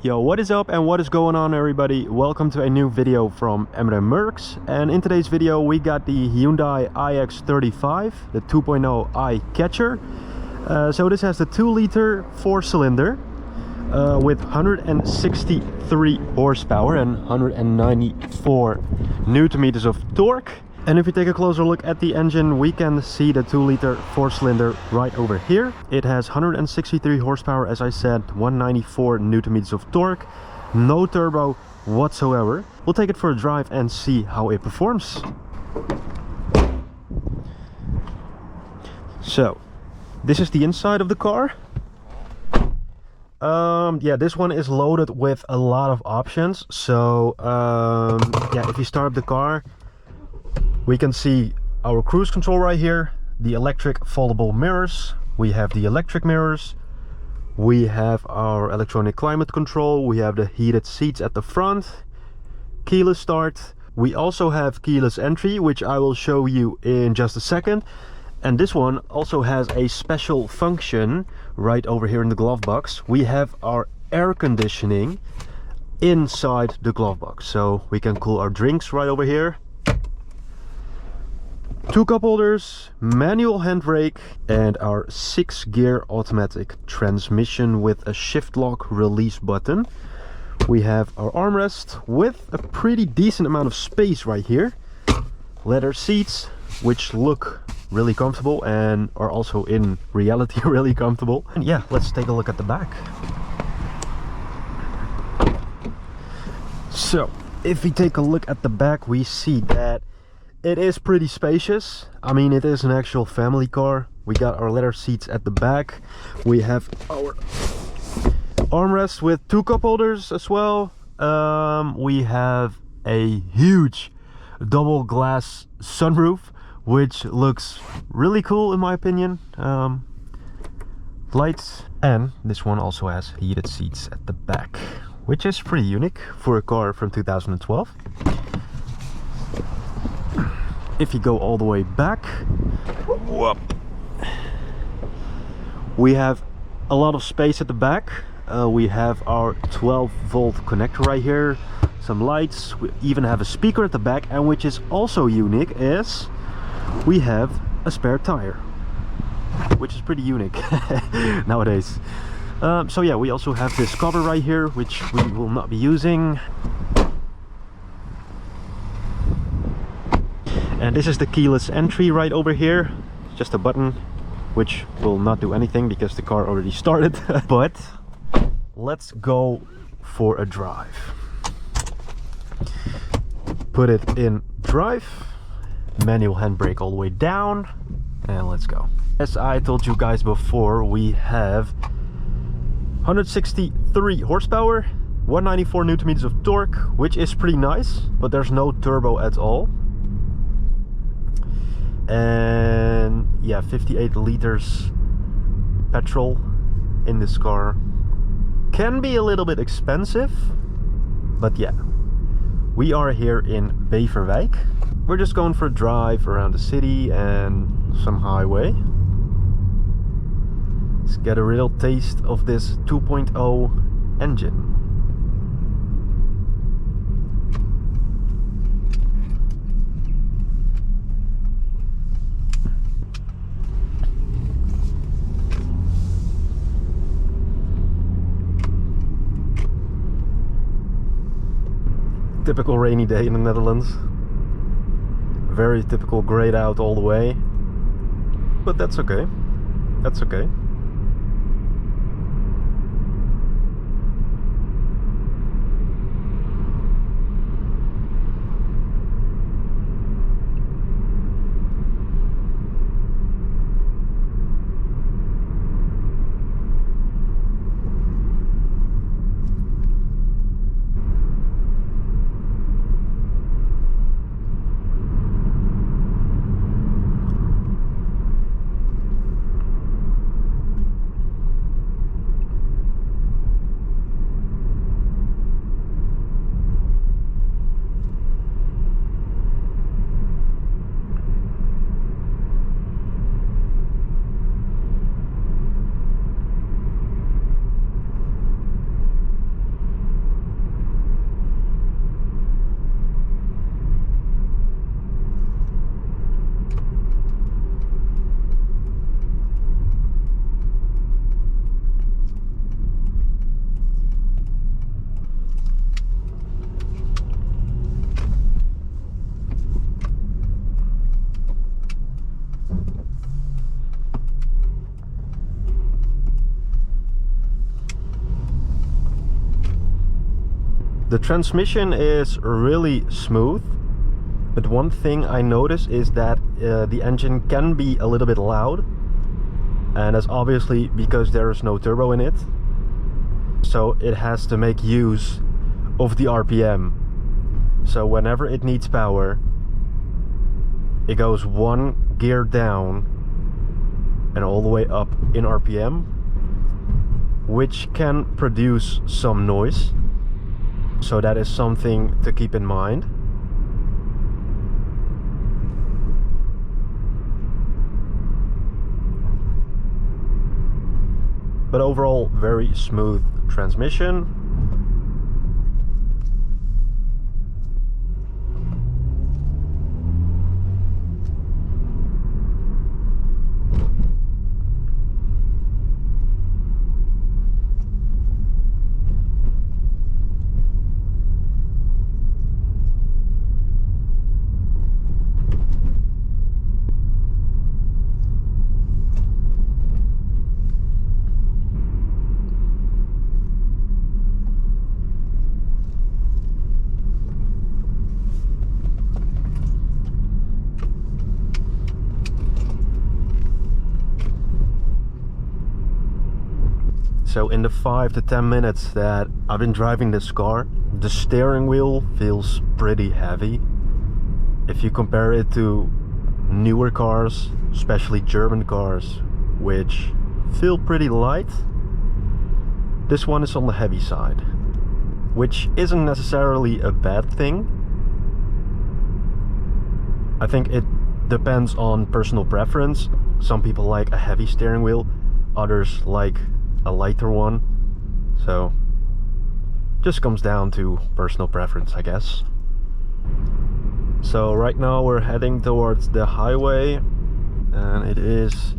Yo, what is up and what is going on, everybody? Welcome to a new video from emremercs. And in today's video we got the Hyundai ix35, the 2.0 eye catcher. So this has the 2-liter 4-cylinder with 163 horsepower and 194 newton meters of torque. And if you take a closer look at the engine, we can see the 2-liter 4-cylinder right over here. It has 163 horsepower, as I said, 194 newton meters of torque, no turbo whatsoever. We'll take it for a drive and see how it performs. So, this is the inside of the car. Yeah, this one is loaded with a lot of options. So, yeah, if you start up the car, we can see our cruise control right here, the electric foldable mirrors, we have the electric mirrors, we have our electronic climate control, we have the heated seats at the front, keyless start, we also have keyless entry, which I will show you in just a second. And this one also has a special function right over here in the glove box. We have our air conditioning inside the glove box, so we can cool our drinks right over here. 2 cup holders, manual handbrake, and our 6-gear automatic transmission with a shift lock release button. We have our armrest with a pretty decent amount of space right here. Leather seats, which look really comfortable and are also in reality really comfortable. And yeah, let's take a look at the back. So, if we take a look at the back, we see that it is pretty spacious. I mean, it is an actual family car. We got our leather seats at the back. We have our armrest with 2 cup holders as well. We have a huge double glass sunroof, which looks really cool in my opinion. Lights, and this one also has heated seats at the back, which is pretty unique for a car from 2012. If you go all the way back, whoop, we have a lot of space at the back. We have our 12-volt connector right here, some lights, we even have a speaker at the back, and which is also unique is we have a spare tire, which is pretty unique nowadays. So yeah, we also have this cover right here, which we will not be using. And this is the keyless entry right over here. Just a button, which will not do anything because the car already started. But let's go for a drive. Put it in drive. Manual handbrake all the way down. And let's go. As I told you guys before, we have 163 horsepower, 194 newton meters of torque, which is pretty nice. But there's no turbo at all. And yeah, 58 liters petrol in this car can be a little bit expensive, but yeah, we are here in Beverwijk. We're just going for a drive around the city and some highway. Let's get a real taste of this 2.0 engine. Typical rainy day in the Netherlands. Very typical grayed out all the way. But that's okay. That's okay. The transmission is really smooth, but one thing I notice is that the engine can be a little bit loud, and that's obviously because there is no turbo in it, so it has to make use of the RPM. So whenever it needs power, it goes one gear down and all the way up in RPM, which can produce some noise. So that is something to keep in mind. But overall, very smooth transmission. So in the 5 to 10 minutes that I've been driving this car, the steering wheel feels pretty heavy. If you compare it to newer cars, especially German cars, which feel pretty light, this one is on the heavy side, which isn't necessarily a bad thing. I think it depends on personal preference. Some people like a heavy steering wheel, others like a lighter one, so just comes down to personal preference, I guess. So right now we're heading towards the highway, and it is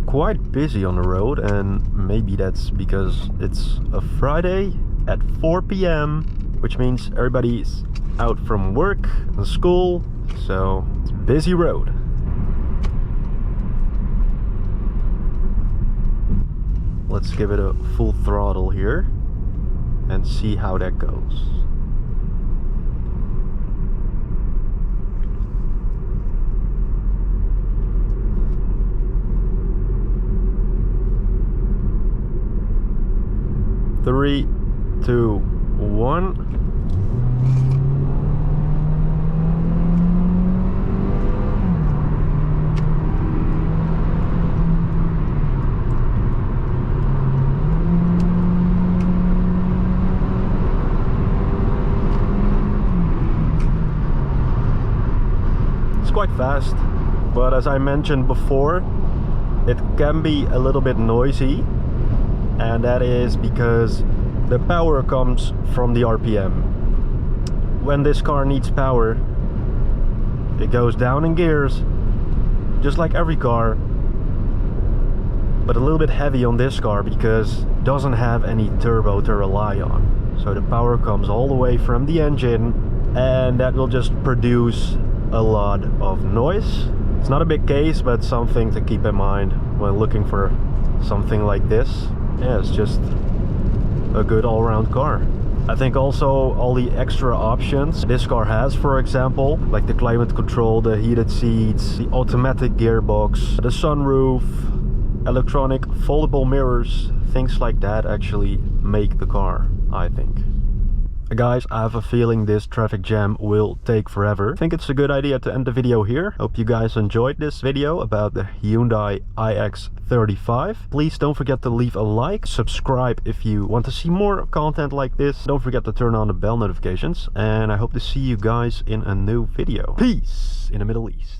quite busy on the road, and maybe that's because it's a Friday at 4 p.m, which means everybody's out from work and school, so it's a busy road. Let's give it a full throttle here and see how that goes. Three, two, one. Quite fast, but as I mentioned before, it can be a little bit noisy, and that is because the power comes from the RPM. When this car needs power, it goes down in gears, just like every car, but a little bit heavy on this car because it doesn't have any turbo to rely on. So the power comes all the way from the engine, and that will just produce a lot of noise. It's not a big case, but something to keep in mind when looking for something like this. Yeah, it's just a good all-around car. I think also all the extra options this car has, for example, like the climate control, the heated seats, the automatic gearbox, the sunroof, electronic foldable mirrors, things like that actually make the car, I think. Guys, I have a feeling this traffic jam will take forever. I think it's a good idea to end the video here. Hope you guys enjoyed this video about the Hyundai ix35. Please don't forget to leave a like, subscribe if you want to see more content like this. Don't forget to turn on the bell notifications, and I hope to see you guys in a new video. Peace in the Middle East.